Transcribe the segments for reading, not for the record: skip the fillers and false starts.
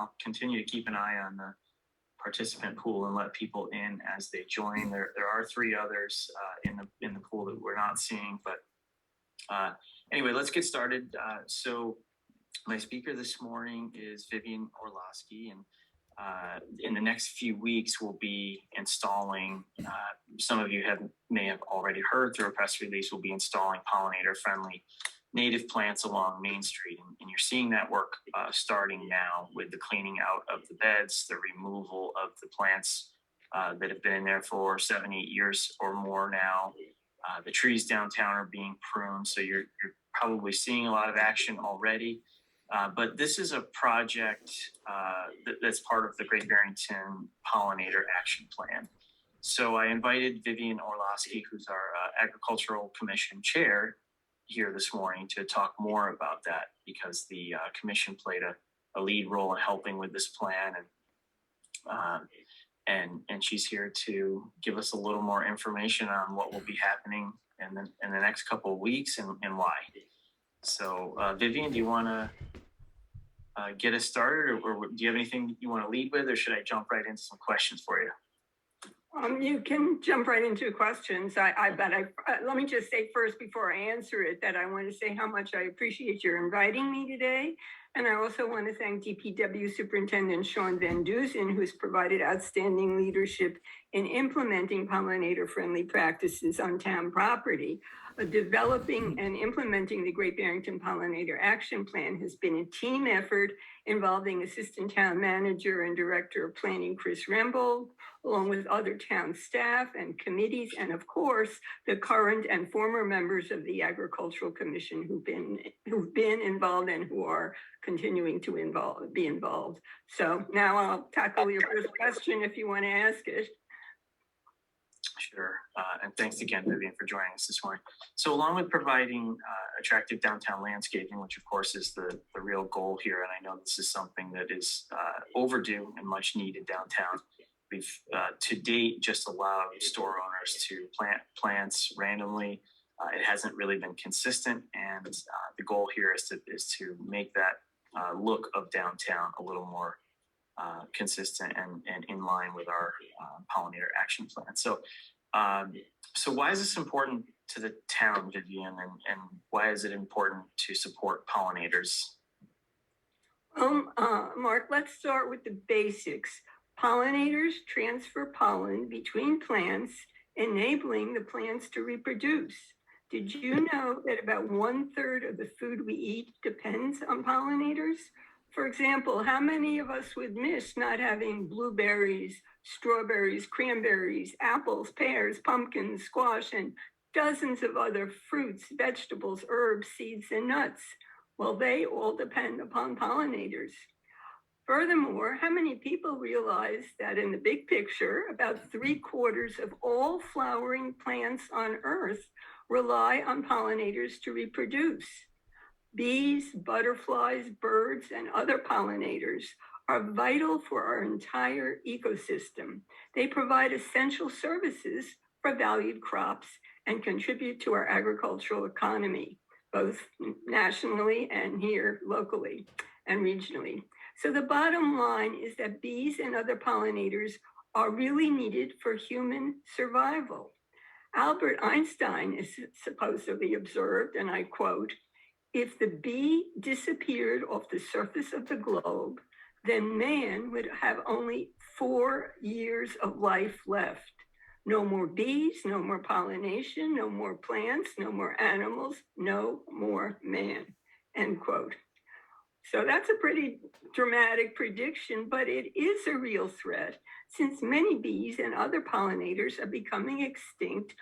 I'll continue to keep an eye on the participant pool and let people in as they join. There are three others in the pool that we're not seeing, but anyway, let's get started. So my speaker this morning is Vivian Orlowski, and in the next few weeks we'll be installing, some of you may have already heard through a press release, we'll be installing pollinator friendly native plants along Main Street. And you're seeing that work starting now with the cleaning out of the beds, the removal of the plants that have been in there for 7-8 years or more now. The trees downtown are being pruned, so you're probably seeing a lot of action already. But this is a project that's part of the Great Barrington Pollinator Action Plan. So I invited Vivian Orlowski, who's our Agricultural Commission Chair, here this morning to talk more about that, because the commission played a lead role in helping with this plan, and she's here to give us a little more information on what will be happening in the next couple of weeks and why. So Vivian, do you want to get us started, or do you have anything you want to lead with, or should I jump right into some questions for you? You can jump right into questions. Let me just say first, before I answer it, that I want to say how much I appreciate your inviting me today. And I also want to thank DPW Superintendent Sean Van Dusen, who's provided outstanding leadership in implementing pollinator-friendly practices on town property. Developing and implementing the Great Barrington Pollinator Action Plan has been a team effort involving Assistant Town Manager and Director of Planning Chris Rembold, along with other town staff and committees, and of course, the current and former members of the Agricultural Commission who've been involved and who are continuing to be involved. So now I'll tackle your first question if you want to ask it. Sure, and thanks again, Vivian, for joining us this morning. So along with providing attractive downtown landscaping, which of course is the real goal here, and I know this is something that is overdue and much needed downtown, we've to date just allowed store owners to plant plants randomly. It hasn't really been consistent, and the goal here is to make that look of downtown a little more consistent and in line with our pollinator action plan. So why is this important to the town, Vivian, and why is it important to support pollinators? Mark, let's start with the basics. Pollinators transfer pollen between plants, enabling the plants to reproduce. Did you know that about 1/3 of the food we eat depends on pollinators? For example, how many of us would miss not having blueberries, strawberries, cranberries, apples, pears, pumpkins, squash, and dozens of other fruits, vegetables, herbs, seeds, and nuts? Well, they all depend upon pollinators. Furthermore, how many people realize that in the big picture, about 3/4 of all flowering plants on Earth rely on pollinators to reproduce? Bees, butterflies, birds, and other pollinators are vital for our entire ecosystem. They provide essential services for valued crops and contribute to our agricultural economy, both nationally and here locally and regionally. So the bottom line is that bees and other pollinators are really needed for human survival. Albert Einstein is supposedly observed, and I quote, "If the bee disappeared off the surface of the globe, then man would have only 4 years of life left. No more bees, no more pollination, no more plants, no more animals, no more man," end quote. So that's a pretty dramatic prediction, but it is a real threat, since many bees and other pollinators are becoming extinct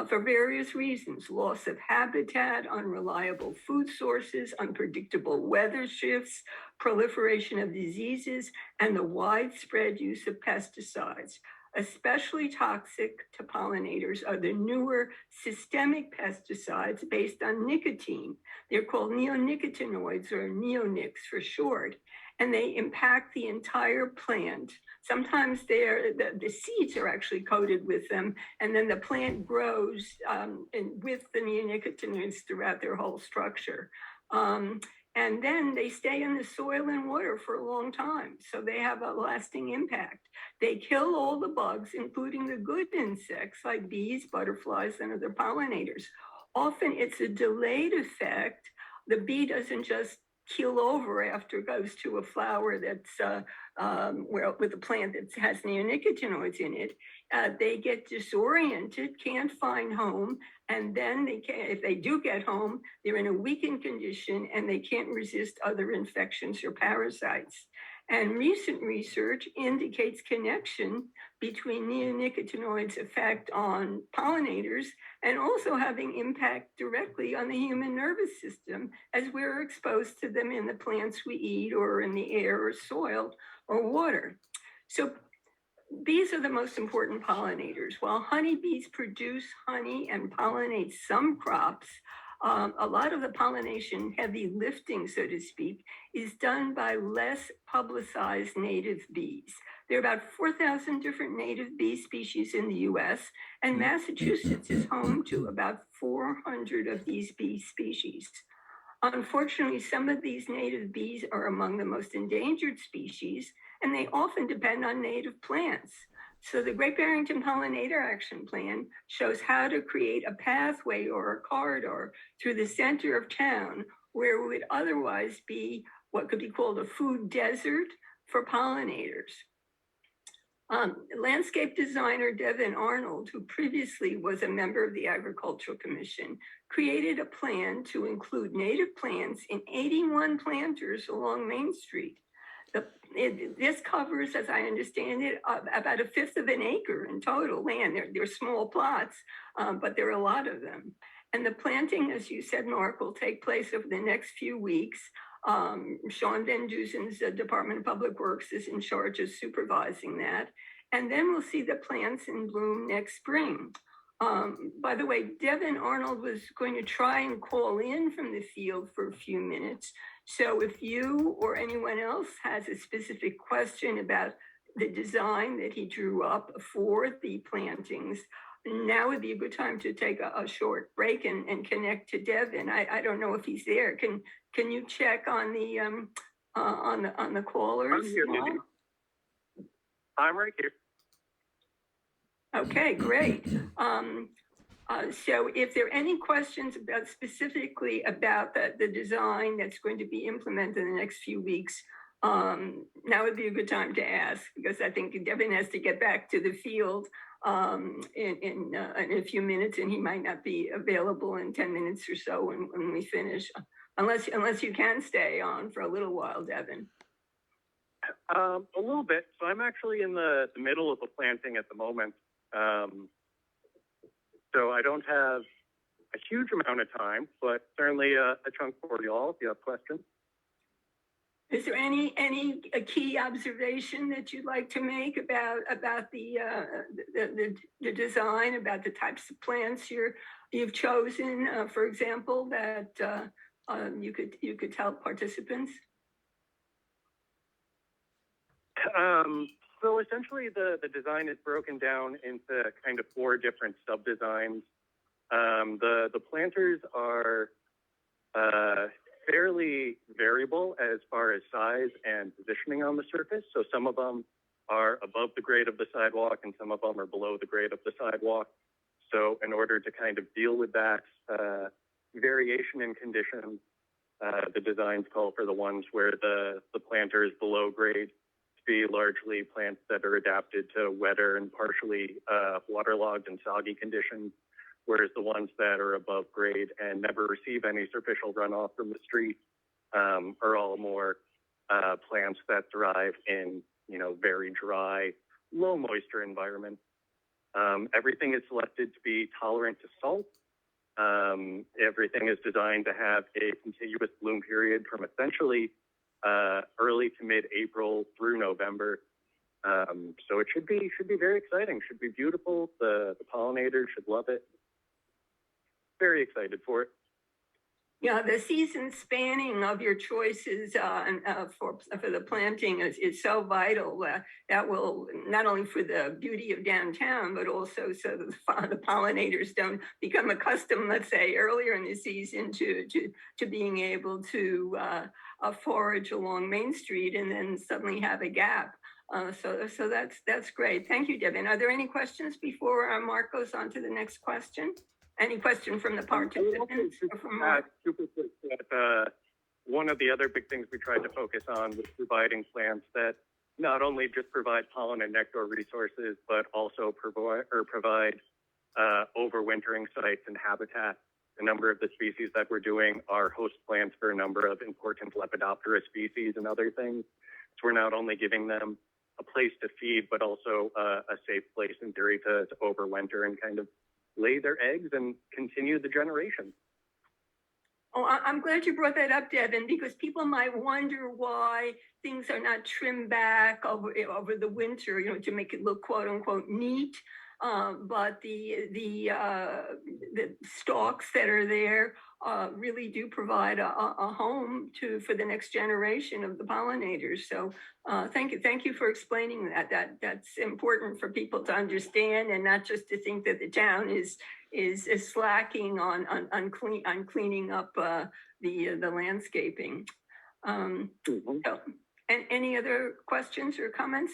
for various reasons: loss of habitat, unreliable food sources, unpredictable weather shifts, proliferation of diseases, and the widespread use of pesticides. Especially toxic to pollinators are the newer systemic pesticides based on nicotine. They're called neonicotinoids, or neonics for short, and they impact the entire plant. Sometimes the seeds are actually coated with them, and then the plant grows with the neonicotinoids throughout their whole structure. And then they stay in the soil and water for a long time, so they have a lasting impact. They kill all the bugs, including the good insects like bees, butterflies, and other pollinators. Often it's a delayed effect. The bee doesn't just keel over after it goes to a flower that's with a plant that has neonicotinoids in it. They get disoriented, can't find home, and then if they do get home, they're in a weakened condition and they can't resist other infections or parasites. And recent research indicates connection between neonicotinoids' effect on pollinators and also having impact directly on the human nervous system as we're exposed to them in the plants we eat or in the air or soil or water. So bees are the most important pollinators. While honeybees produce honey and pollinate some crops, a lot of the pollination heavy lifting, so to speak, is done by less publicized native bees. There are about 4,000 different native bee species in the US, and Massachusetts is home to about 400 of these bee species. Unfortunately, some of these native bees are among the most endangered species, and they often depend on native plants. So the Great Barrington Pollinator Action Plan shows how to create a pathway or a corridor through the center of town where it would otherwise be what could be called a food desert for pollinators. Landscape designer Devin Arnold, who previously was a member of the Agricultural Commission, created a plan to include native plants in 81 planters along Main Street. This covers, as I understand it, about a fifth of an acre in total land. They're small plots, but there are a lot of them. And the planting, as you said, Mark, will take place over the next few weeks. Sean Van Duzen's Department of Public Works is in charge of supervising that. And then we'll see the plants in bloom next spring. By the way, Devin Arnold was going to try and call in from the field for a few minutes. So if you or anyone else has a specific question about the design that he drew up for the plantings, now would be a good time to take a short break and connect to Devin. I don't know if he's there. Can you check on the callers? I'm here, Mindy. I'm right here. Okay, great. So if there are any questions about specifically about the design that's going to be implemented in the next few weeks, now would be a good time to ask, because I think Devin has to get back to the field in a few minutes, and he might not be available in 10 minutes or so when we finish, unless you can stay on for a little while, Devin. A little bit. So I'm actually in the middle of the planting at the moment. So I don't have a huge amount of time, but certainly a chunk for you all if you have questions. Is there any key observation that you'd like to make about the design, about the types of plants you've chosen, for example, that you could tell participants? So essentially the design is broken down into kind of 4 different sub-designs. The planters are fairly variable as far as size and positioning on the surface. So some of them are above the grade of the sidewalk and some of them are below the grade of the sidewalk. So in order to kind of deal with that variation in conditions, the designs call for the ones where the planter is below grade to be largely plants that are adapted to wetter and partially waterlogged and soggy conditions, whereas the ones that are above grade and never receive any superficial runoff from the street are all more plants that thrive in, very dry, low moisture environments. Everything is selected to be tolerant to salt. Everything is designed to have a contiguous bloom period from essentially early to mid-April through November. So it should be very exciting, should be beautiful. The pollinators should love it. Very excited for it. Yeah, the season spanning of your choices for the planting is so vital. That will not only for the beauty of downtown, but also so that the pollinators don't become accustomed, let's say, earlier in the season to being able to forage along Main Street and then suddenly have a gap. So that's great. Thank you, Devin. Are there any questions before Mark goes on to the next question? Any question from the participants or from Mark? Super quick, one of the other big things we tried to focus on was providing plants that not only just provide pollen and nectar resources, but also provide overwintering sites and habitat. A number of the species that we're doing are host plants for a number of important Lepidoptera species and other things. So we're not only giving them a place to feed, but also a safe place in theory to overwinter and kind of lay their eggs and continue the generation. Oh, I'm glad you brought that up, Devin, because people might wonder why things are not trimmed back over the winter, to make it look quote unquote neat. But the stalks that are there really do provide a home for the next generation of the pollinators. So thank you for explaining that. That's important for people to understand, and not just to think that the town is slacking on cleaning up the landscaping. So, and any other questions or comments?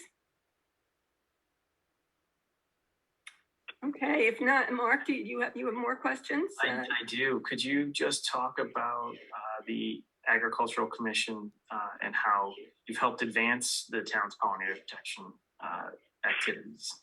Okay, if not, Mark, do you have more questions? I do. Could you just talk about the Agricultural Commission and how you've helped advance the town's pollinator protection activities?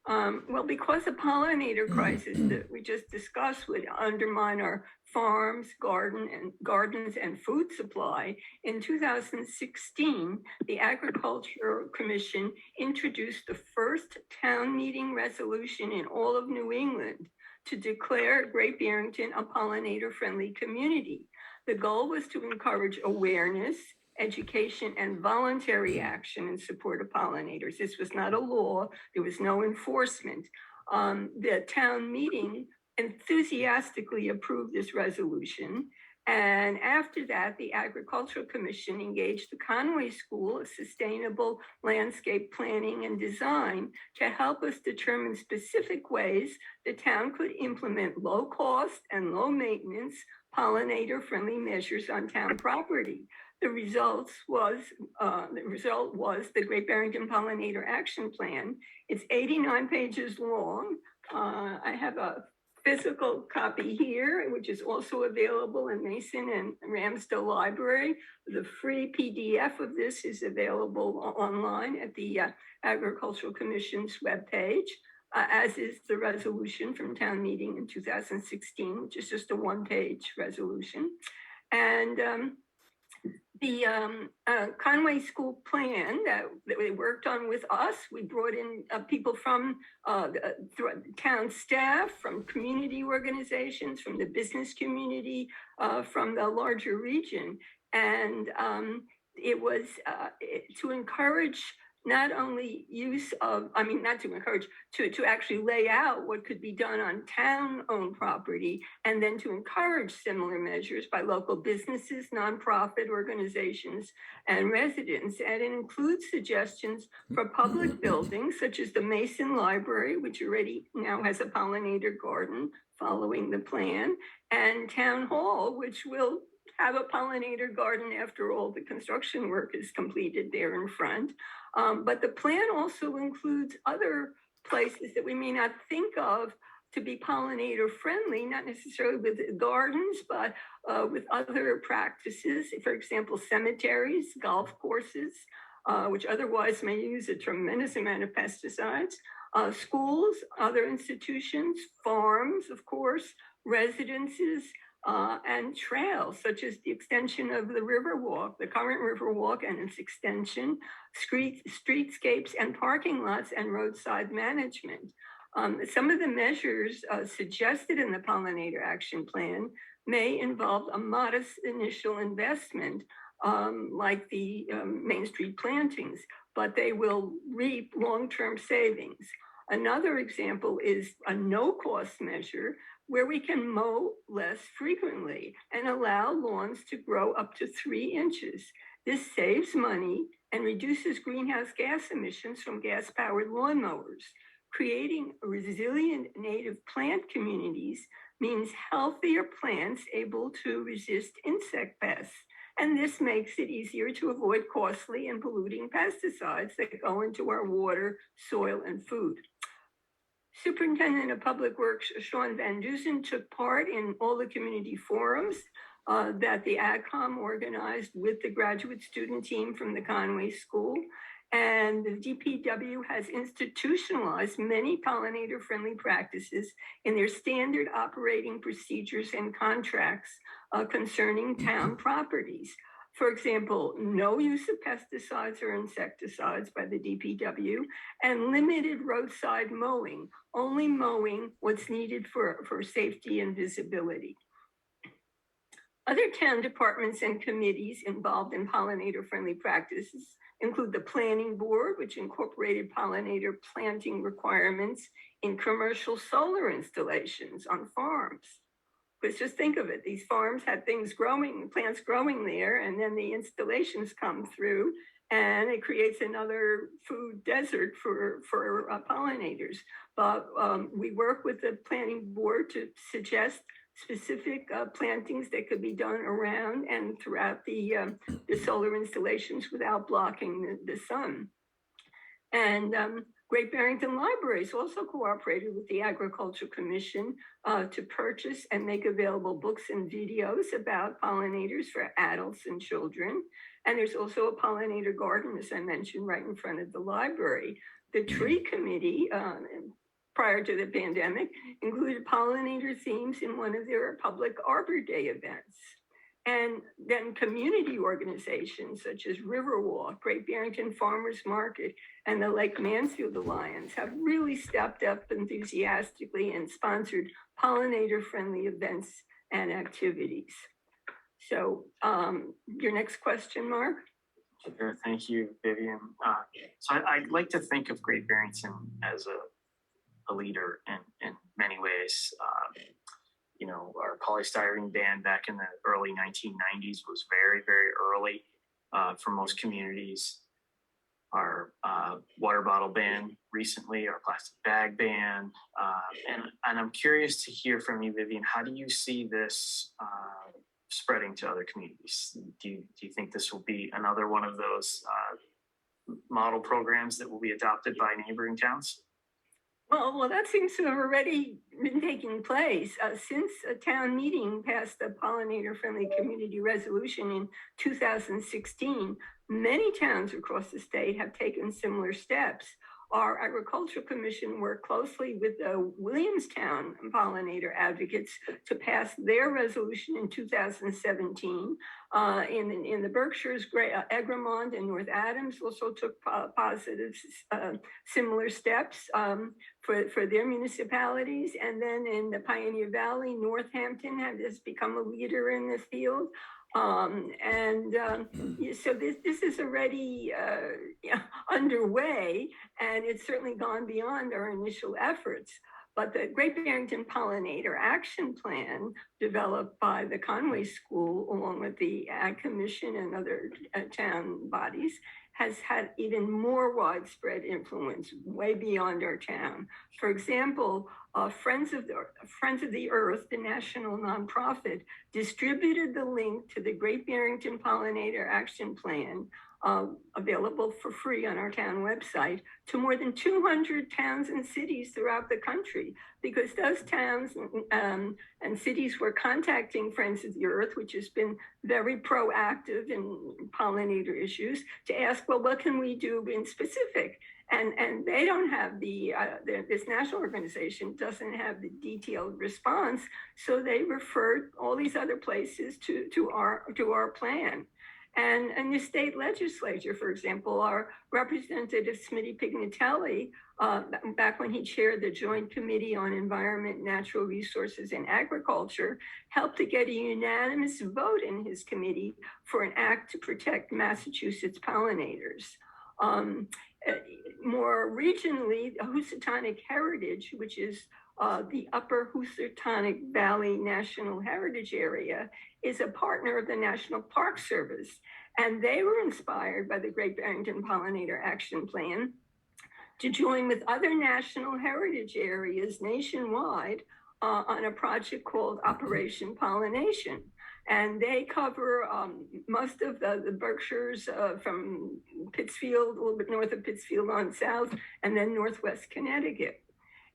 Well, because the pollinator crisis that we just discussed would undermine our farms, gardens, and food supply, in 2016, the Agricultural Commission introduced the first town meeting resolution in all of New England to declare Great Barrington a pollinator-friendly community. The goal was to encourage awareness, education, and voluntary action in support of pollinators. This was not a law. There was no enforcement. The town meeting enthusiastically approved this resolution. And after that, the Agricultural Commission engaged the Conway School of Sustainable Landscape Planning and Design to help us determine specific ways the town could implement low cost and low maintenance pollinator-friendly measures on town property. The result was the Great Barrington Pollinator Action Plan. It's 89 pages long. I have a physical copy here, which is also available in Mason and Ramsdale Library. The free PDF of this is available online at the Agricultural Commission's webpage, as is the resolution from town meeting in 2016, which is just a one-page resolution. And the Conway School plan that they worked on with us, we brought in people from town staff, from community organizations, from the business community, from the larger region. And it was to encourage not only to actually lay out what could be done on town-owned property, and then to encourage similar measures by local businesses, nonprofit organizations, and residents. And it includes suggestions for public buildings, such as the Mason Library, which already now has a pollinator garden following the plan, and Town Hall, which will have a pollinator garden after all the construction work is completed there in front. But the plan also includes other places that we may not think of to be pollinator friendly, not necessarily with gardens, but with other practices. For example, cemeteries, golf courses, which otherwise may use a tremendous amount of pesticides, schools, other institutions, farms, of course, residences, and trails, such as the extension of the Riverwalk, the current Riverwalk and its extension, streetscapes and parking lots, and roadside management. Some of the measures suggested in the Pollinator Action Plan may involve a modest initial investment, like the Main Street plantings, but they will reap long-term savings. Another example is a no-cost measure, where we can mow less frequently and allow lawns to grow up to 3 inches. This saves money and reduces greenhouse gas emissions from gas-powered lawnmowers. Creating resilient native plant communities means healthier plants able to resist insect pests. And this makes it easier to avoid costly and polluting pesticides that go into our water, soil, and food. Superintendent of Public Works, Sean Van Dusen, took part in all the community forums that the AgCom organized with the graduate student team from the Conway School. And the DPW has institutionalized many pollinator-friendly practices in their standard operating procedures and contracts concerning town properties. For example, no use of pesticides or insecticides by the DPW, and limited roadside mowing, only mowing what's needed for safety and visibility. Other town departments and committees involved in pollinator-friendly practices include the Planning Board, which incorporated pollinator planting requirements in commercial solar installations on farms. Because just think of it, these farms had things growing, plants growing there, and then the installations come through, and it creates another food desert for pollinators. But we work with the Planning Board to suggest specific plantings that could be done around and throughout the solar installations without blocking the sun. And Great Barrington Libraries also cooperated with the Agriculture Commission to purchase and make available books and videos about pollinators for adults and children. And there's also a pollinator garden, as I mentioned, right in front of the library. The Tree Committee, prior to the pandemic, included pollinator themes in one of their public Arbor Day events. And then community organizations such as Riverwalk, Great Barrington Farmers Market, and the Lake Mansfield Alliance have really stepped up enthusiastically and sponsored pollinator-friendly events and activities. So your next question, Mark? Sure, thank you, Vivian. So I'd like to think of Great Barrington as a leader in many ways. You know, our polystyrene ban back in the early 1990s was very, very early for most communities. Our water bottle ban recently, our plastic bag ban. And I'm curious to hear from you, Vivian, how do you see this spreading to other communities? Do you think this will be another one of those model programs that will be adopted by neighboring towns? Well, that seems to have already been taking place since a town meeting passed the pollinator-friendly community resolution in 2016. Many towns across the state have taken similar steps. Our Agricultural Commission worked closely with the Williamstown pollinator advocates to pass their resolution in 2017. In the Berkshires, Egremont and North Adams also took positive similar steps for their municipalities. And then in the Pioneer Valley, Northampton has become a leader in the field. So this is already underway, and it's certainly gone beyond our initial efforts. But the Great Barrington Pollinator Action Plan, developed by the Conway School, along with the Ag Commission and other town bodies, has had even more widespread influence way beyond our town. For example, Friends of the Earth, the national nonprofit, distributed the link to the Great Barrington Pollinator Action Plan, available for free on our town website, to more than 200 towns and cities throughout the country, because those towns and cities were contacting Friends of the Earth, which has been very proactive in pollinator issues, to ask, well, what can we do in specific? And they don't have this national organization doesn't have the detailed response, so they referred all these other places to our plan. And the state legislature, for example, our Representative Smitty Pignatelli, back when he chaired the Joint Committee on Environment, Natural Resources, and Agriculture, helped to get a unanimous vote in his committee for an act to protect Massachusetts pollinators. More regionally, Housatonic Heritage, which is the Upper Housatonic Valley National Heritage Area is a partner of the National Park Service, and they were inspired by the Great Barrington Pollinator Action Plan to join with other national heritage areas nationwide on a project called Operation Pollination. And they cover most of the Berkshires from Pittsfield, a little bit north of Pittsfield on south, and then Northwest Connecticut.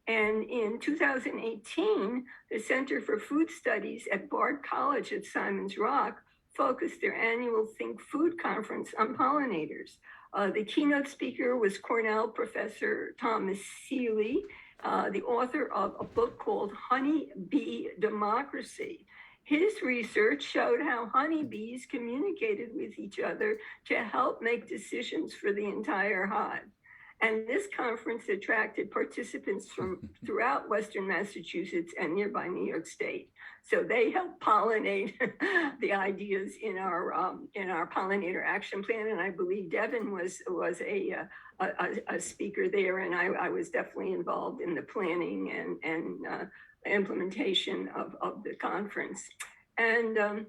And in 2018, the Center for Food Studies at Bard College at Simon's Rock focused their annual Think Food Conference on pollinators. The keynote speaker was Cornell professor Thomas Seeley, the author of a book called Honey Bee Democracy. His research showed how honeybees communicated with each other to help make decisions for the entire hive. And this conference attracted participants from throughout Western Massachusetts and nearby New York State. So they helped pollinate the ideas in our pollinator action plan. And I believe Devin was a speaker there, and I was definitely involved in the planning and implementation of the conference. And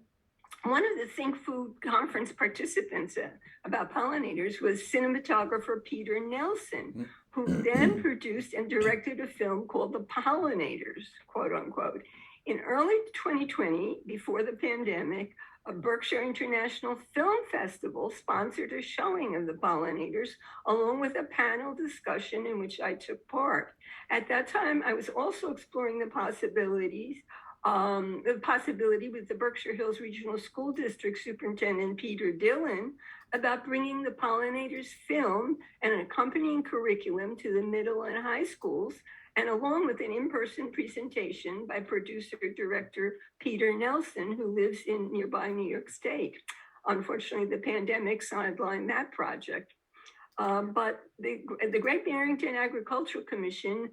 one of the Think Food Conference participants about pollinators was cinematographer Peter Nelson, who then produced and directed a film called The Pollinators, quote unquote. In early 2020, before the pandemic, a Berkshire International Film Festival sponsored a showing of The Pollinators, along with a panel discussion in which I took part. At that time, I was also exploring the possibility with the Berkshire Hills Regional School District Superintendent Peter Dillon about bringing the Pollinators film and an accompanying curriculum to the middle and high schools, and along with an in-person presentation by producer-director Peter Nelson, who lives in nearby New York State. Unfortunately, the pandemic sidelined that project. But the Great Barrington Agricultural Commission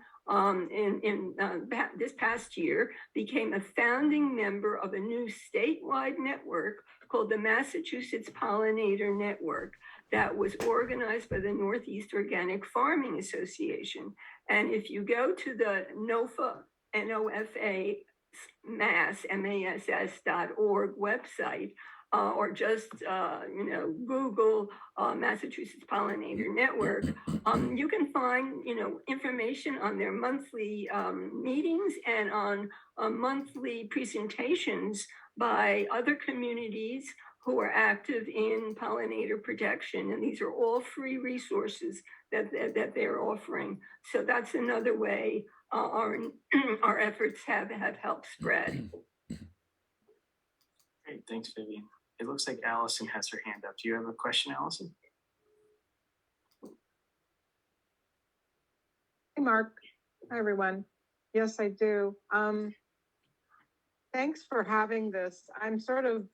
this past year became a founding member of a new statewide network called the Massachusetts Pollinator Network that was organized by the Northeast Organic Farming Association. And if you go to the NOFA, N-O-F-A, mass.org website, or just Google Massachusetts Pollinator Network, you can find information on their monthly meetings and on monthly presentations by other communities who are active in pollinator protection, and these are all free resources that they're offering. So that's another way our efforts have helped spread. Great, thanks, Vivian. It looks like Allison has her hand up. Do you have a question, Allison? Hey, Mark. Hi, everyone. Yes, I do. Thanks for having this. I'm sort of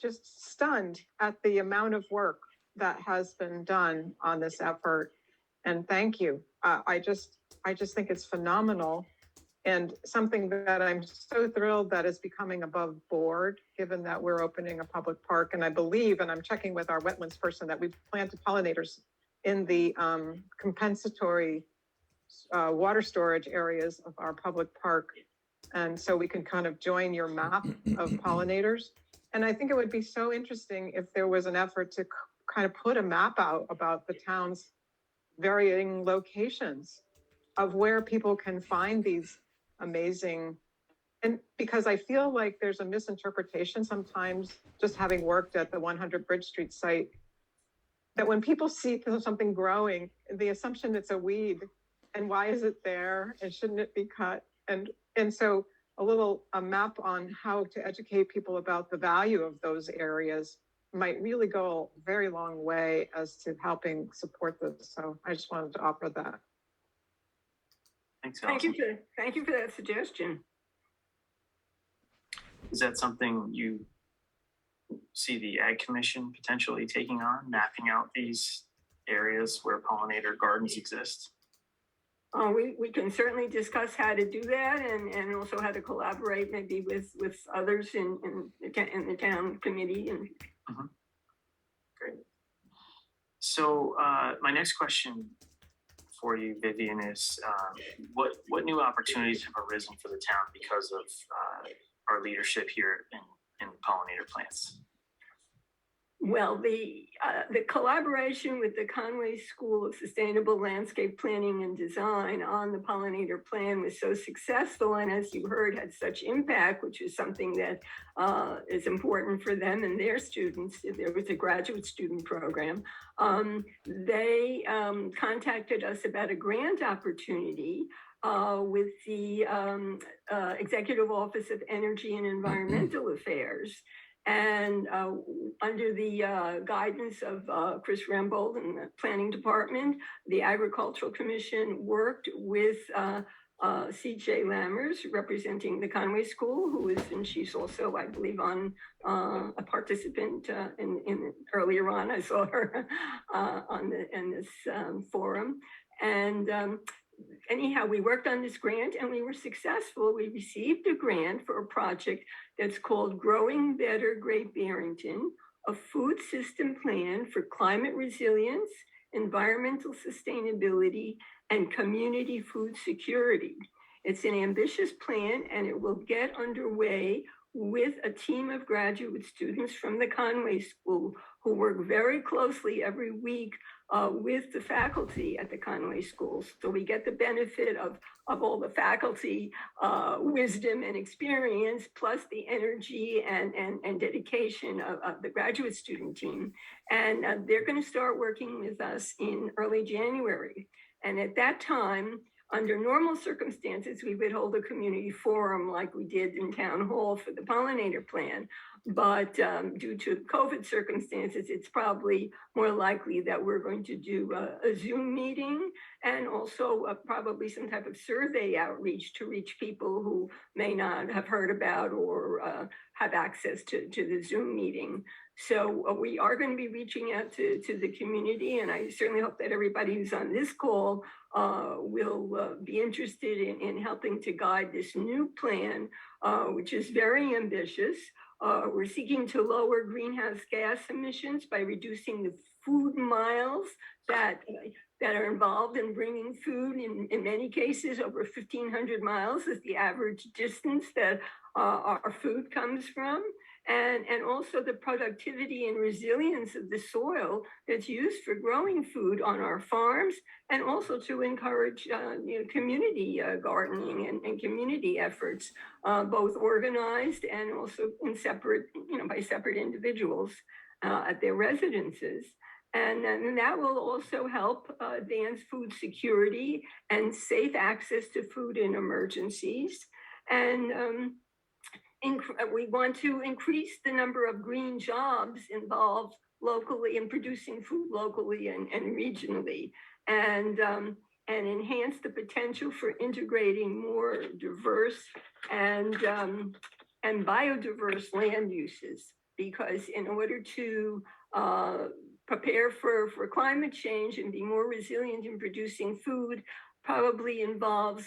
just stunned at the amount of work that has been done on this effort. And thank you. I just think it's phenomenal. And something that I'm so thrilled that is becoming above board, given that we're opening a public park. And I believe, and I'm checking with our wetlands person, that we've planted pollinators in the compensatory water storage areas of our public park. And so we can kind of join your map of pollinators. And I think it would be so interesting if there was an effort to kind of put a map out about the town's varying locations of where people can find these amazing, and because I feel like there's a misinterpretation sometimes, just having worked at the 100 Bridge Street site, that when people see something growing, the assumption it's a weed, and why is it there, and shouldn't it be cut? And so a map on how to educate people about the value of those areas might really go a very long way as to helping support this. So I just wanted to offer that. Thanks, Allison. Thank you for that suggestion. Is that something you see the Ag Commission potentially taking on, mapping out these areas where pollinator gardens exist? We can certainly discuss how to do that, and also how to collaborate maybe with others in the town committee. And Great. So my next question for you, Vivian, is what new opportunities have arisen for the town because of our leadership here in pollinator plants? Well, the collaboration with the Conway School of Sustainable Landscape Planning and Design on the pollinator plan was so successful, and as you heard, had such impact, which is something that is important for them and their students. There was a graduate student program. They contacted us about a grant opportunity with the Executive Office of Energy and Environmental Affairs. And under the guidance of Chris Rembold and the Planning Department, the Agricultural Commission worked with C.J. Lammers, representing the Conway School, and she's also, I believe, on a participant in earlier on. I saw her in this forum, and anyhow, we worked on this grant and we were successful. We received a grant for a project that's called Growing Better Great Barrington, a food system plan for climate resilience, environmental sustainability, and community food security. It's an ambitious plan and it will get underway with a team of graduate students from the Conway School who work very closely every week with the faculty at the Conway School. So we get the benefit of all the faculty wisdom and experience, plus the energy and dedication of the graduate student team. And they're going to start working with us in early January. And at that time, under normal circumstances, we would hold a community forum like we did in Town Hall for the pollinator plan. But due to COVID circumstances, it's probably more likely that we're going to do a Zoom meeting and also probably some type of survey outreach to reach people who may not have heard about or have access to the Zoom meeting. So we are going to be reaching out to the community, and I certainly hope that everybody who's on this call will be interested in helping to guide this new plan, which is very ambitious. We're seeking to lower greenhouse gas emissions by reducing the food miles that are involved in bringing food. In many cases, over 1,500 miles is the average distance that our food comes from. And also the productivity and resilience of the soil that's used for growing food on our farms, and also to encourage community gardening and community efforts, both organized and also in separate, by separate individuals at their residences. And that will also help advance food security and safe access to food in emergencies. And we want to increase the number of green jobs involved locally in producing food locally and regionally, and enhance the potential for integrating more diverse and biodiverse land uses. Because in order to prepare for climate change and be more resilient in producing food, probably involves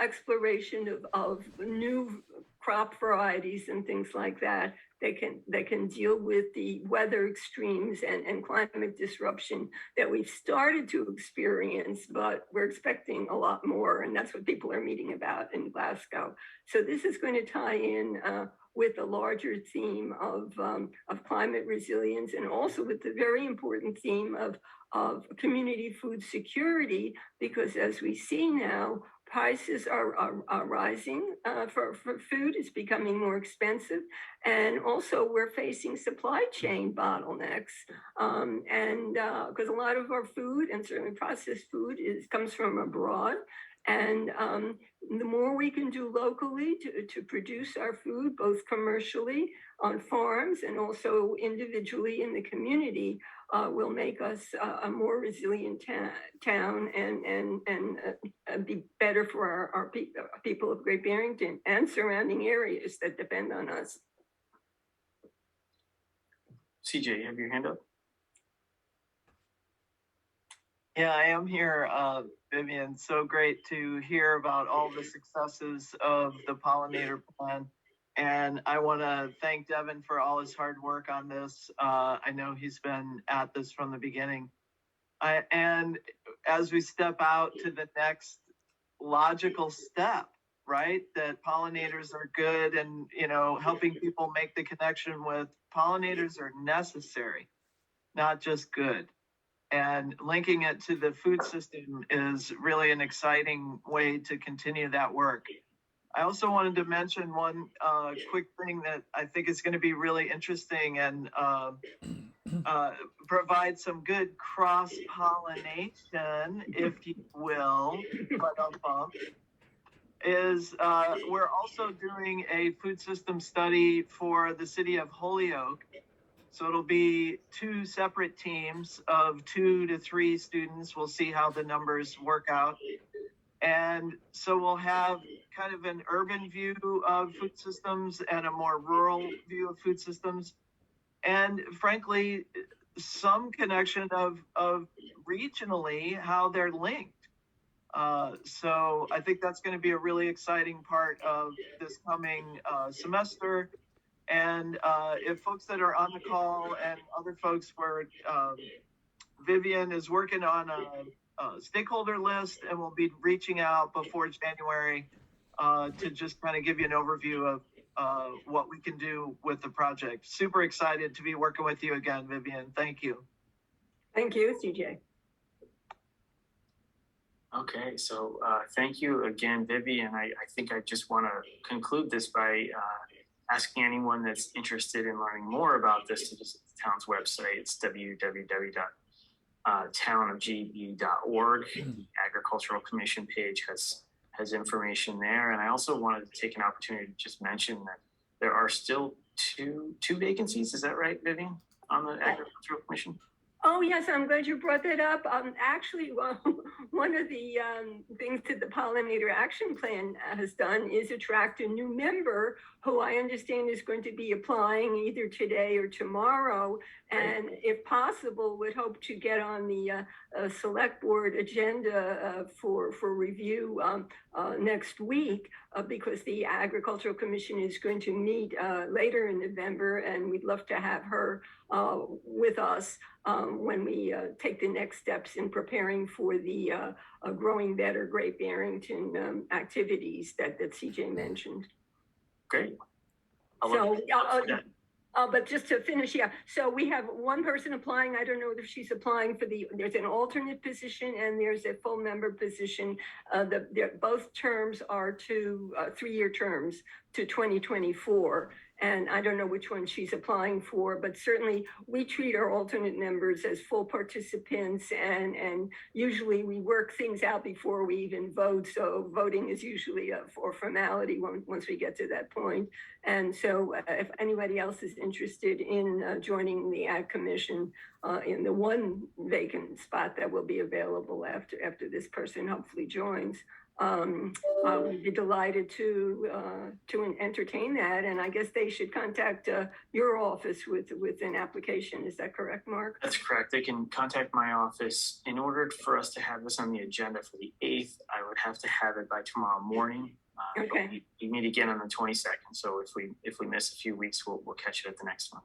exploration of new crop varieties and things like that can deal with the weather extremes and climate disruption that we've started to experience, but we're expecting a lot more, and that's what people are meeting about in Glasgow. So this is going to tie in with a larger theme of climate resilience, and also with the very important theme of community food security, because as we see now, prices are rising for food. It's becoming more expensive. And also we're facing supply chain bottlenecks. And because a lot of our food, and certainly processed food, comes from abroad. And the more we can do locally to produce our food, both commercially on farms and also individually in the community, will make us a more resilient town and be better for our people of Great Barrington and surrounding areas that depend on us. CJ, you have your hand up? Yeah, I am here, Vivian. So great to hear about all the successes of the pollinator plan. And I want to thank Devin for all his hard work on this. I know he's been at this from the beginning. And as we step out to the next logical step, right? That pollinators are good, and, you know, helping people make the connection with pollinators are necessary, not just good. And linking it to the food system is really an exciting way to continue that work. I also wanted to mention one quick thing that I think is going to be really interesting and provide some good cross-pollination, if you will, is we're also doing a food system study for the city of Holyoke. So it'll be 2 separate teams of 2 to 3 students. We'll see how the numbers work out. And so we'll have kind of an urban view of food systems and a more rural view of food systems. And frankly, some connection of regionally how they're linked. So I think that's going to be a really exciting part of this coming semester. And if folks that are on the call and other folks where Vivian is working on a stakeholder list, and we'll be reaching out before January to just kind of give you an overview of what we can do with the project. Super excited to be working with you again, Vivian. Thank you. Thank you, CJ. Okay, so thank you again, Vivian. I think I just want to conclude this by asking anyone that's interested in learning more about this to visit the town's website. It's www.townofgb.org. The Agricultural Commission page has information there. And I also wanted to take an opportunity to just mention that there are still two vacancies. Is that right, Vivian, on the Agricultural Commission? Oh, yes, I'm glad you brought that up. Actually, one of the things that the Pollinator Action Plan has done is attract a new member who I understand is going to be applying either today or tomorrow, and if possible, would hope to get on the select board agenda for review next week, because the Agricultural Commission is going to meet later in November, and we'd love to have her with us when we take the next steps in preparing for the Growing Better Great Barrington activities that CJ mentioned. Great. But just to finish, yeah. So we have one person applying. I don't know if she's applying for there's an alternate position and there's a full member position. Both terms are 3-year terms to 2024. And I don't know which one she's applying for, but certainly we treat our alternate members as full participants, and usually we work things out before we even vote. So voting is usually for formality once we get to that point. And so if anybody else is interested in joining the Ag Commission in the one vacant spot that will be available after this person hopefully joins, we'd be delighted to entertain that, and I guess they should contact your office with an application. Is that correct, Mark? That's correct. They can contact my office. In order for us to have this on the agenda for the 8th, I would have to have it by tomorrow morning. Okay. We meet again on the 22nd. So if we miss a few weeks, we'll catch it at the next one.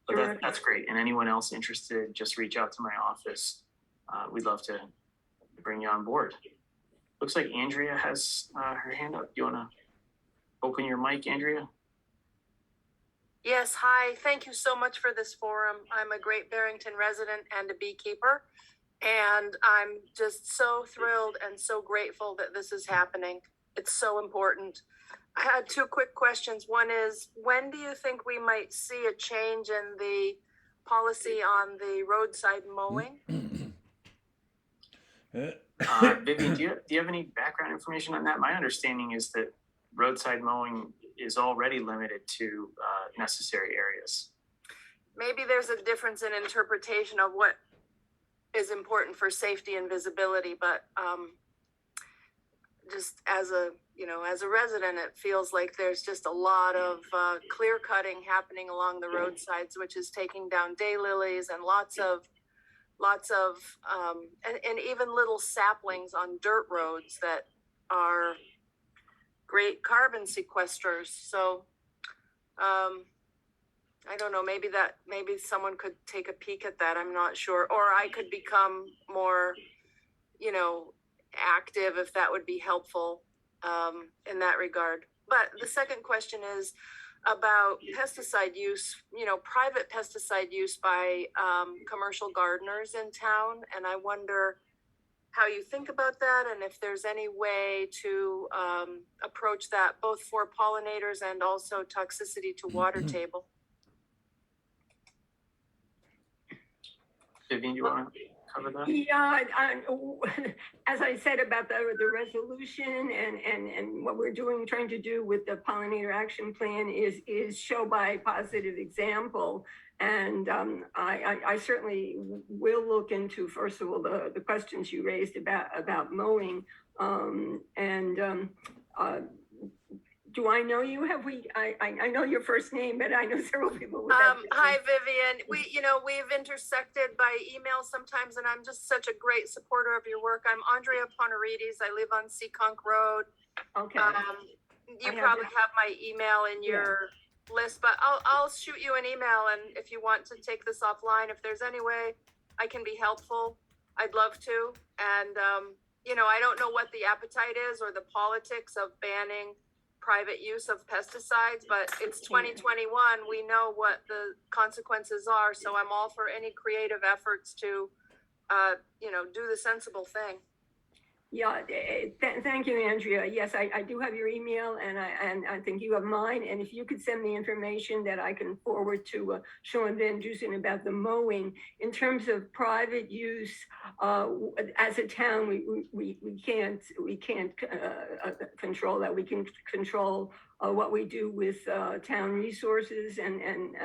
But Sure. that's great. And anyone else interested, just reach out to my office. We'd love to bring you on board. Looks like Andrea has her hand up. You want to open your mic, Andrea? Yes, hi. Thank you so much for this forum. I'm a Great Barrington resident and a beekeeper, and I'm just so thrilled and so grateful that this is happening. It's so important. I had 2 quick questions. One is, when do you think we might see a change in the policy on the roadside mowing? Vivian, do you have any background information on that? My understanding is that roadside mowing is already limited to necessary areas. Maybe there's a difference in interpretation of what is important for safety and visibility, but just as a resident, it feels like there's just a lot of clear cutting happening along the roadsides, which is taking down daylilies and lots of and even little saplings on dirt roads that are great carbon sequesters. So I don't know, maybe someone could take a peek at that. I'm not sure. Or I could become more active, if that would be helpful in that regard. But the second question is about pesticide use, private pesticide use by commercial gardeners in town. And I wonder how you think about that and if there's any way to approach that both for pollinators and also toxicity to water table. Vivian, do you want to cover that? Yeah, as I said about the resolution and what we're trying to do with the pollinator action plan is show by positive example. And I certainly will look into, first of all, the questions you raised about mowing. Do I know you? I know your first name, but I know several people with that. Hi, Vivian. We've intersected by email sometimes, and I'm just such a great supporter of your work. I'm Andrea Ponarides. I live on Seekonk Road. Okay. You probably have my email in your list, but I'll shoot you an email, and if you want to take this offline, if there's any way I can be helpful, I'd love to. And I don't know what the appetite is or the politics of banning private use of pesticides, but it's 2021. We know what the consequences are. So I'm all for any creative efforts to, do the sensible thing. Yeah, thank you, Andrea. Yes, I do have your email, and I think you have mine. And if you could send me information that I can forward to Sean Van Dusen about the mowing. In terms of private use, as a town, we can't control that. We can control what we do with town resources and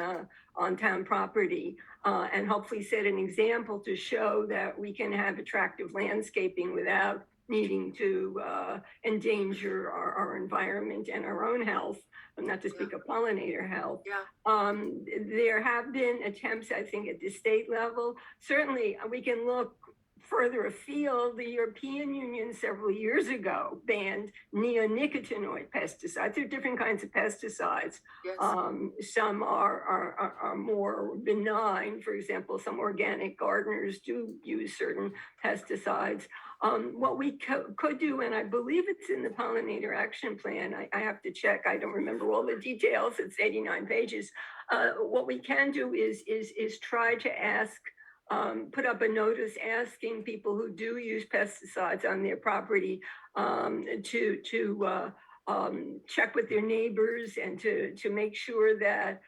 on town property, and hopefully set an example to show that we can have attractive landscaping without needing to endanger our environment and our own health, not to speak of pollinator health. Yeah. There have been attempts, I think, at the state level. Certainly, we can look further afield. The European Union several years ago banned neonicotinoid pesticides. There are different kinds of pesticides. Yes. Some are more benign. For example, some organic gardeners do use certain pesticides. What we could do, and I believe it's in the pollinator action plan, I have to check, I don't remember all the details, it's 89 pages. What we can do is try to ask, put up a notice asking people who do use pesticides on their property to check with their neighbors and to make sure that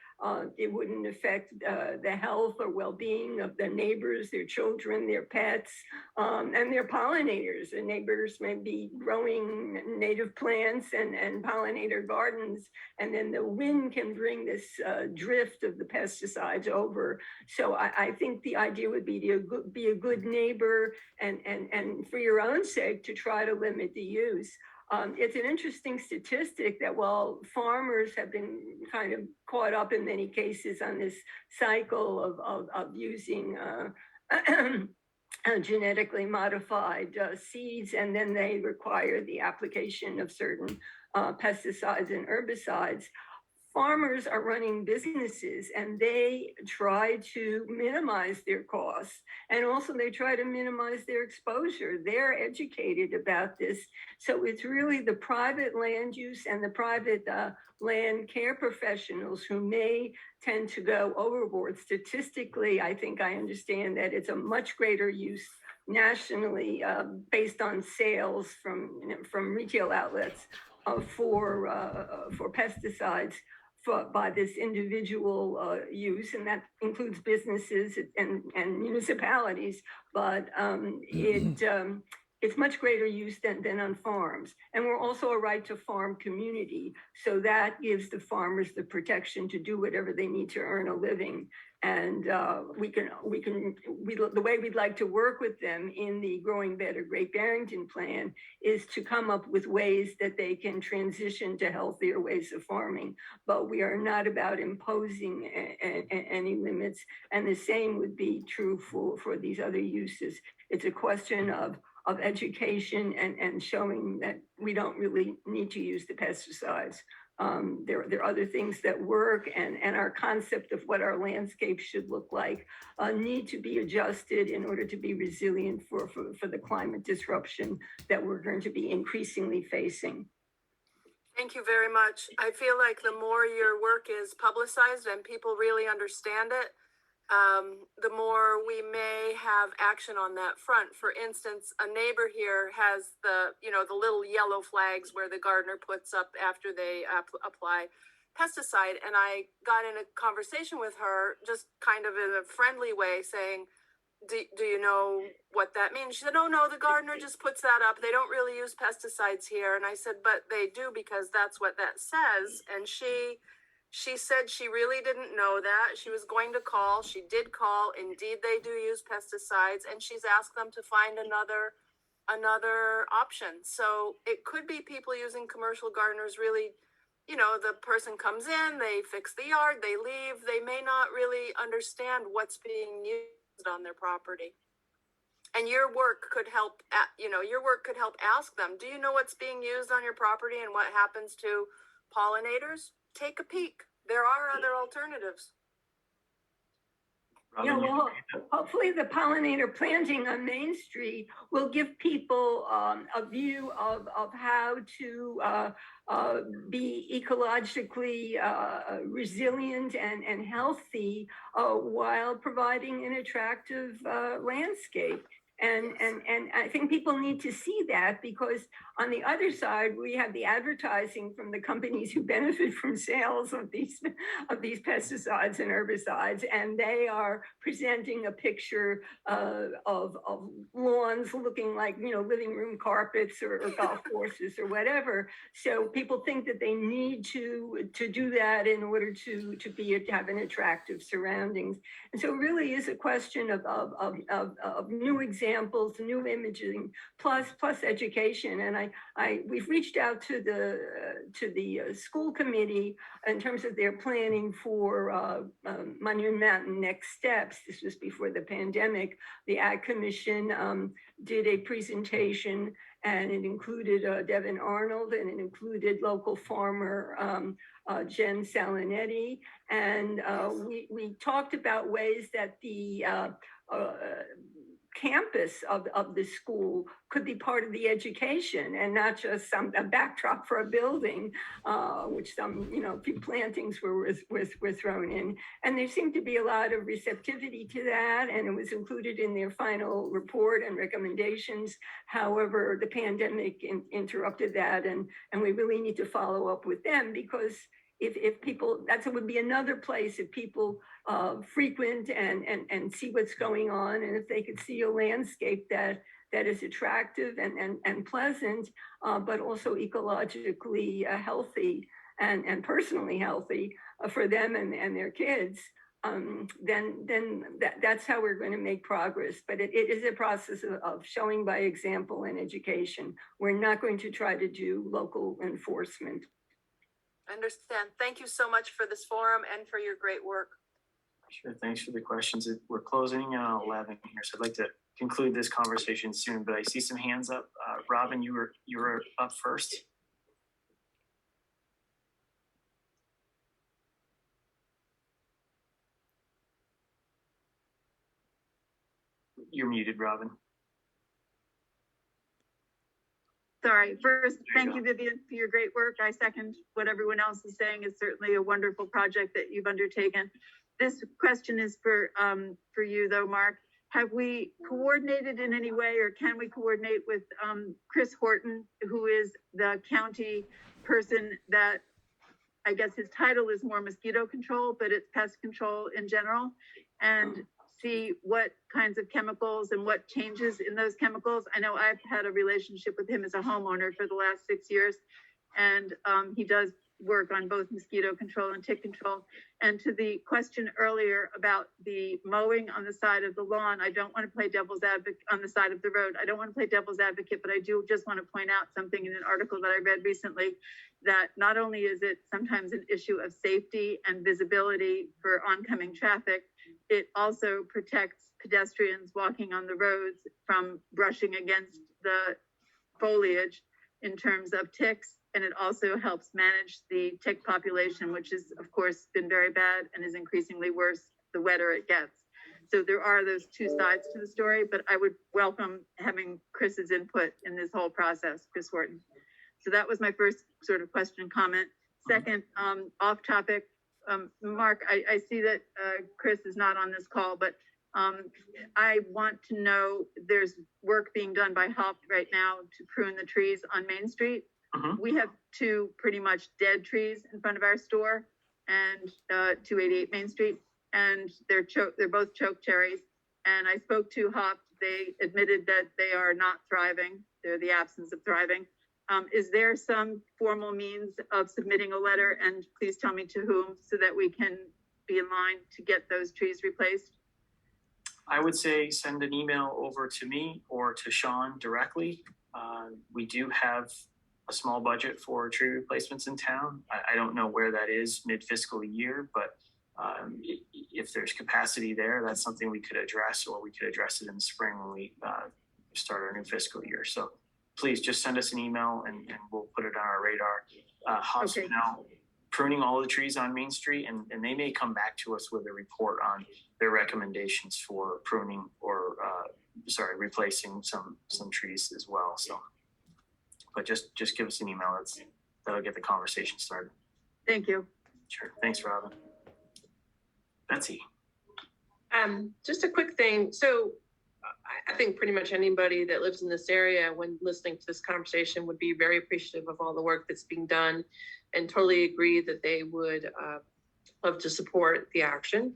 it wouldn't affect the health or well-being of their neighbors, their children, their pets, and their pollinators. The neighbors may be growing native plants and pollinator gardens, and then the wind can bring this drift of the pesticides over. So I think the idea would be to be a good neighbor and for your own sake to try to limit the use. It's an interesting statistic that while farmers have been kind of caught up in many cases on this cycle of using genetically modified seeds, and then they require the application of certain pesticides and herbicides, farmers are running businesses and they try to minimize their costs, and also they try to minimize their exposure. They're educated about this. So it's really the private land use and the private land care professionals who may tend to go overboard. Statistically, I think I understand that it's a much greater use nationally based on sales from retail outlets for pesticides by this individual use, and that includes businesses and municipalities, but it's much greater use than on farms. And we're also a right to farm community, so that gives the farmers the protection to do whatever they need to earn a living. And the way we'd like to work with them in the Growing Better Great Barrington Plan is to come up with ways that they can transition to healthier ways of farming. But we are not about imposing any limits. And the same would be true for these other uses. It's a question of education and showing that we don't really need to use the pesticides. There are other things that work, and our concept of what our landscape should look like need to be adjusted in order to be resilient for the climate disruption that we're going to be increasingly facing. Thank you very much. I feel like the more your work is publicized and people really understand it, the more we may have action on that front. For instance, a neighbor here has the little yellow flags where the gardener puts up after they apply pesticide. And I got in a conversation with her, just kind of in a friendly way, saying, do you know what that means? She said, oh no, the gardener just puts that up. They don't really use pesticides here. And I said, but they do, because that's what that says. And she said she really didn't know that. She was going to call. She did call. Indeed, they do use pesticides, and she's asked them to find another option. So it could be people using commercial gardeners really, the person comes in, they fix the yard, they leave. They may not really understand what's being used on their property. And your work could help, ask them, do you know what's being used on your property and what happens to pollinators? Take a peek. There are other alternatives. Robin, Well, hopefully the pollinator planting on Main Street will give people a view of how to be ecologically resilient and healthy while providing an attractive landscape. And I think people need to see that, because on the other side, we have the advertising from the companies who benefit from sales of these pesticides and herbicides, and they are presenting a picture of lawns looking like, living room carpets or golf courses or whatever. So people think that they need to do that in order to have an attractive surroundings. And so it really is a question of new examples, new imaging, plus education. And we've reached out to the school committee in terms of their planning for Monument Mountain Next Steps. This was before the pandemic. The Ag Commission did a presentation, and it included Devin Arnold, and it included local farmer Jen Salinetti. And we talked about ways that the campus of the school could be part of the education, and not just a backdrop for a building, which some few plantings were thrown in. And there seemed to be a lot of receptivity to that, and it was included in their final report and recommendations. However, the pandemic interrupted that, and we really need to follow up with them, because if people, it would be another place if people frequent and see what's going on, and if they could see a landscape that is attractive and pleasant, but also ecologically healthy and personally healthy for them and their kids, then that's how we're going to make progress. But it is a process of showing by example and education. We're not going to try to do local enforcement. I understand. Thank you so much for this forum and for your great work. Sure, thanks for the questions. We're closing on 11 here, so I'd like to conclude this conversation soon, but I see some hands up. Robin, you were up first. You're muted, Robin. Sorry. First, thank you, Vivian, for your great work. I second what everyone else is saying. It's certainly a wonderful project that you've undertaken. This question is for you, though, Mark. Have we coordinated in any way, or can we coordinate with Chris Horton, who is the county person that, I guess his title is more mosquito control, but it's pest control in general, and see what kinds of chemicals and what changes in those chemicals? I know I've had a relationship with him as a homeowner for the last 6 years, and he does work on both mosquito control and tick control. And to the question earlier about the mowing on the side of the lawn, I don't want to play devil's advocate on the side of the road. I don't want to play devil's advocate, but I do just want to point out something in an article that I read recently, that not only is it sometimes an issue of safety and visibility for oncoming traffic, it also protects pedestrians walking on the roads from brushing against the foliage in terms of ticks and it also helps manage the tick population, which has, of course, been very bad and is increasingly worse the wetter it gets. So there are those two sides to the story, but I would welcome having Chris's input in this whole process, Chris Horton. So that was my first sort of question comment. Second, off topic, Mark, I see that Chris is not on this call, but I want to know, there's work being done by HOP right now to prune the trees on Main Street. We have two pretty much dead trees in front of our store and 288 Main Street, and they're both choke cherries. And I spoke to HOP, they admitted that they are not thriving. They're the absence of thriving. Is there some formal means of submitting a letter, and please tell me to whom, so that we can be in line to get those trees replaced? I would say send an email over to me or to Sean directly. We do have a small budget for tree replacements in town. I don't know where that is mid-fiscal year, but if there's capacity there, that's something we could address, or we could address it in the spring when we start our new fiscal year. So please just send us an email and we'll put it on our radar. HOP's Okay. now pruning all the trees on Main Street, and they may come back to us with a report on their recommendations for pruning or replacing some trees as well. So, but just give us an email. That'll get the conversation started. Thank you. Sure. Thanks, Robin. Betsy. Just a quick thing. So I think pretty much anybody that lives in this area, when listening to this conversation, would be very appreciative of all the work that's being done, and totally agree that they would love to support the action.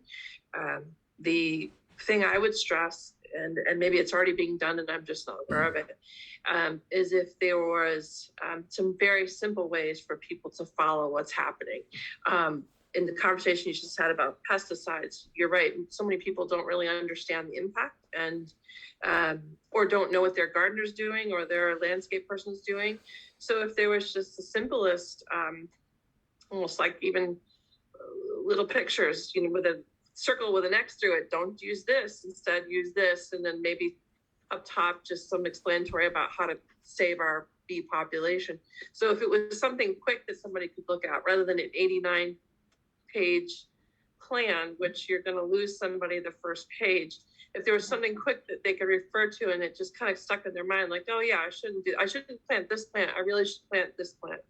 The thing I would stress, and maybe it's already being done and I'm just not aware of it, is if there was some very simple ways for people to follow what's happening. In the conversation you just had about pesticides, you're right. So many people don't really understand the impact, and or don't know what their gardener's doing or their landscape person's doing. So if there was just the simplest, almost like even little pictures, with a circle with an X through it, don't use this, instead use this, and then maybe up top just some explanatory about how to save our bee population. So if it was something quick that somebody could look at, rather than an 89-page plan, which you're going to lose somebody the first page, if there was something quick that they could refer to and it just kind of stuck in their mind, like, oh yeah, I shouldn't plant this plant, I really should plant this plant.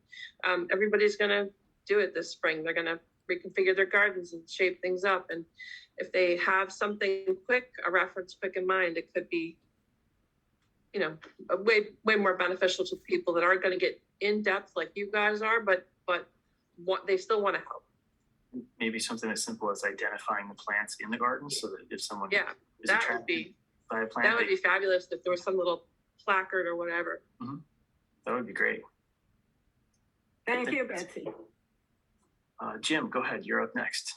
Everybody's going to do it this spring. They're going to reconfigure their gardens and shape things up. And if they have something quick, a reference quick in mind, it could be, way more beneficial to people that aren't going to get in depth like you guys are, but what they still want to help. Maybe something as simple as identifying the plants in the garden, so that if someone is That attracted would be by a plant, that would be fabulous if there was some little placard or whatever. that would be great. Thank you, Betsy. Jim, go ahead. You're up next.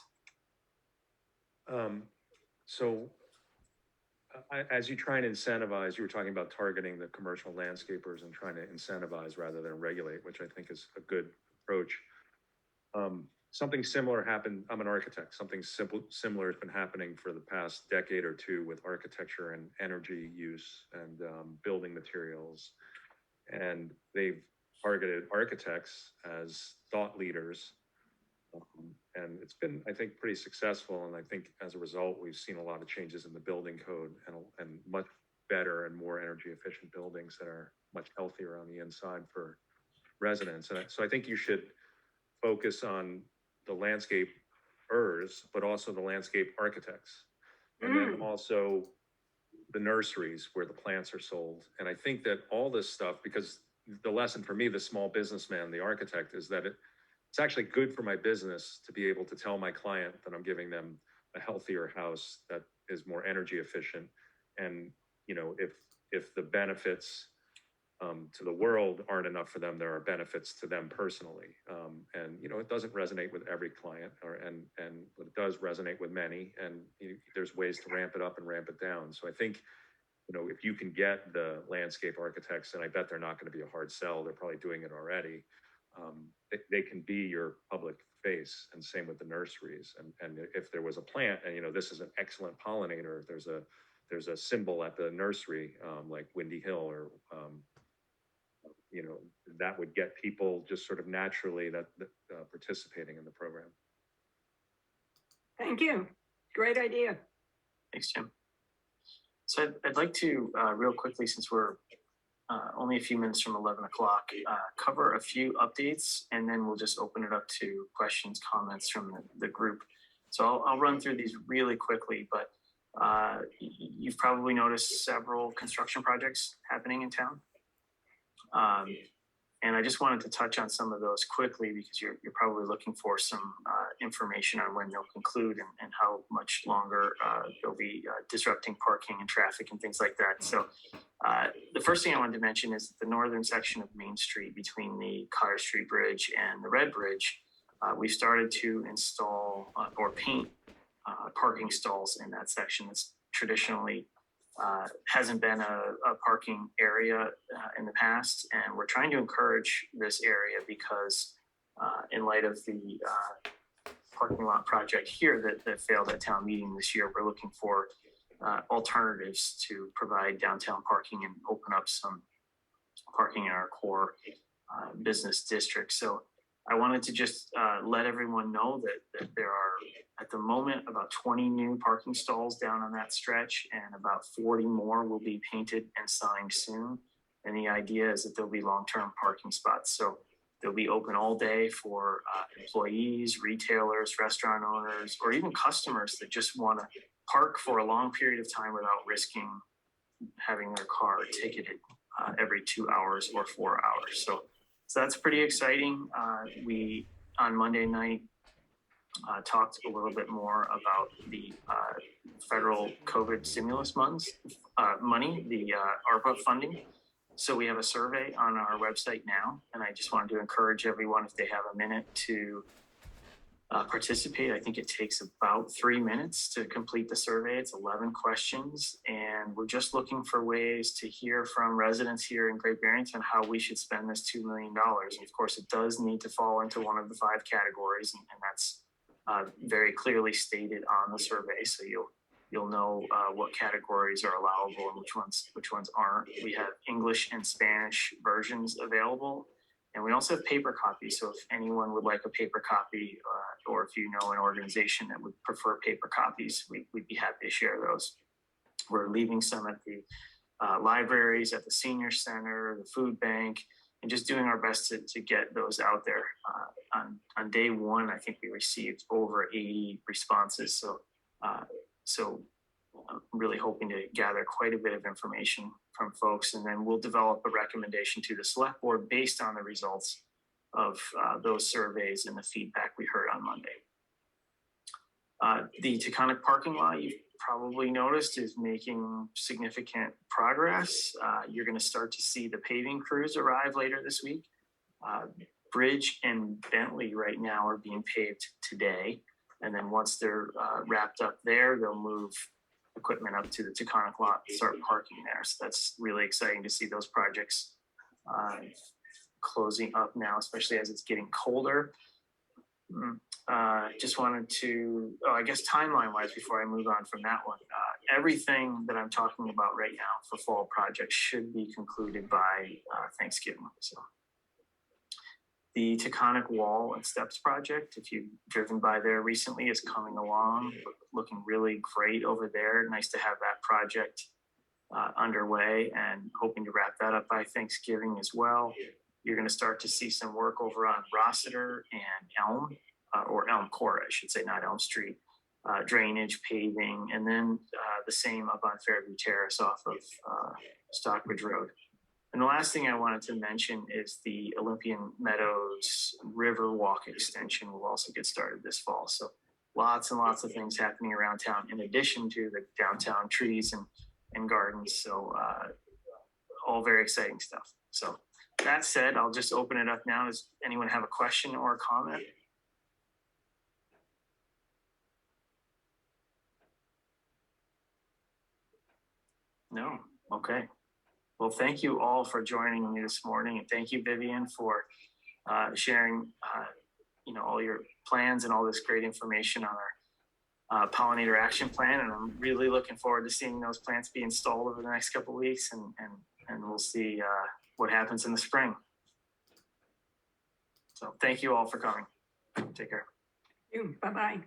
As you try and incentivize, you were talking about targeting the commercial landscapers and trying to incentivize rather than regulate, which I think is a good approach. Something similar happened. I'm an architect. Something similar has been happening for the past decade or two with architecture and energy use and building materials. And they've targeted architects as thought leaders. And it's been, I think, pretty successful. And I think as a result, we've seen a lot of changes in the building code and much better and more energy efficient buildings that are much healthier on the inside for residents. And so I think you should focus on the landscapers, but also the landscape architects. And then also the nurseries where the plants are sold. And I think that all this stuff, because the lesson for me, the small businessman, the architect, is that it's actually good for my business to be able to tell my client that I'm giving them a healthier house that is more energy efficient. And, if the benefits to the world aren't enough for them, there are benefits to them personally. And, it doesn't resonate with every client, but it does resonate with many. And there's ways to ramp it up and ramp it down. So I think, if you can get the landscape architects, and I bet they're not going to be a hard sell, they're probably doing it already. They can be your public face, and same with the nurseries. And if there was a plant, and this is an excellent pollinator, there's a symbol at the nursery, like Windy Hill or that would get people just sort of naturally that participating in the program. Thank you. Great idea. Thanks, Jim. So I'd like to real quickly, since we're only a few minutes from 11 o'clock, cover a few updates, and then we'll just open it up to questions, comments from the group. So I'll run through these really quickly, but you've probably noticed several construction projects happening in town. And I just wanted to touch on some of those quickly because you're probably looking for some information on when they'll conclude and how much longer they'll be disrupting parking and traffic and things like that. So the first thing I wanted to mention is the northern section of Main Street between the Cotter Street Bridge and the Red Bridge, we started to install or paint parking stalls in that section. That's traditionally hasn't been a parking area in the past, and we're trying to encourage this area because in light of the parking lot project here that failed at town meeting this year, we're looking for alternatives to provide downtown parking and open up some parking in our core business district. So I wanted to just let everyone know that there are, at the moment, about 20 new parking stalls down on that stretch, and about 40 more will be painted and signed soon. And the idea is that there'll be long-term parking spots. So they'll be open all day for employees, retailers, restaurant owners, or even customers that just want to park for a long period of time without risking having their car ticketed every 2 hours or 4 hours. So that's pretty exciting. We, on Monday night, talked a little bit more about the federal COVID stimulus money, the ARPA funding. So we have a survey on our website now, and I just wanted to encourage everyone, if they have a minute, to participate. I think it takes about 3 minutes to complete the survey. It's 11 questions, and we're just looking for ways to hear from residents here in Great Barrington how we should spend this $2 million. And of course, it does need to fall into one of the 5 categories, and that's very clearly stated on the survey. So you'll know what categories are allowable and which ones aren't. We have English and Spanish versions available. And we also have paper copies. So if anyone would like a paper copy, or if you know an organization that would prefer paper copies, we'd be happy to share those. We're leaving some at the libraries, at the senior center, the food bank, and just doing our best to get those out there. On day one, I think we received over 80 responses. So I'm really hoping to gather quite a bit of information from folks, and then we'll develop a recommendation to the select board based on the results of those surveys and the feedback we heard on Monday. The Taconic parking lot, you've probably noticed, is making significant progress. You're going to start to see the paving crews arrive later this week. Bridge and Bentley right now are being paved today. And then once they're wrapped up there, they'll move equipment up to the Taconic lot and start parking there. So that's really exciting to see those projects closing up now, especially as it's getting colder. Just wanted to, I guess timeline-wise, before I move on from that one, everything that I'm talking about right now for fall projects should be concluded by Thanksgiving. So the Taconic Wall and Steps project, if you've driven by there recently, is coming along, looking really great over there. Nice to have that project underway, and hoping to wrap that up by Thanksgiving as well. You're going to start to see some work over on Rossiter and Elm, or Elm Court, I should say, not Elm Street. Drainage, paving, and then the same up on Fairview Terrace off of Stockbridge Road. And the last thing I wanted to mention is the Olympian Meadows River Walk extension will also get started this fall. So lots and lots of things happening around town in addition to the downtown trees and gardens. So all very exciting stuff. So that said, I'll just open it up now. Does anyone have a question or a comment? No? Okay. Well, thank you all for joining me this morning, and thank you, Vivian, for sharing, all your plans and all this great information on our pollinator action plan. And I'm really looking forward to seeing those plants be installed over the next couple of weeks, and we'll see what happens in the spring. So thank you all for coming. Take care. Bye-bye.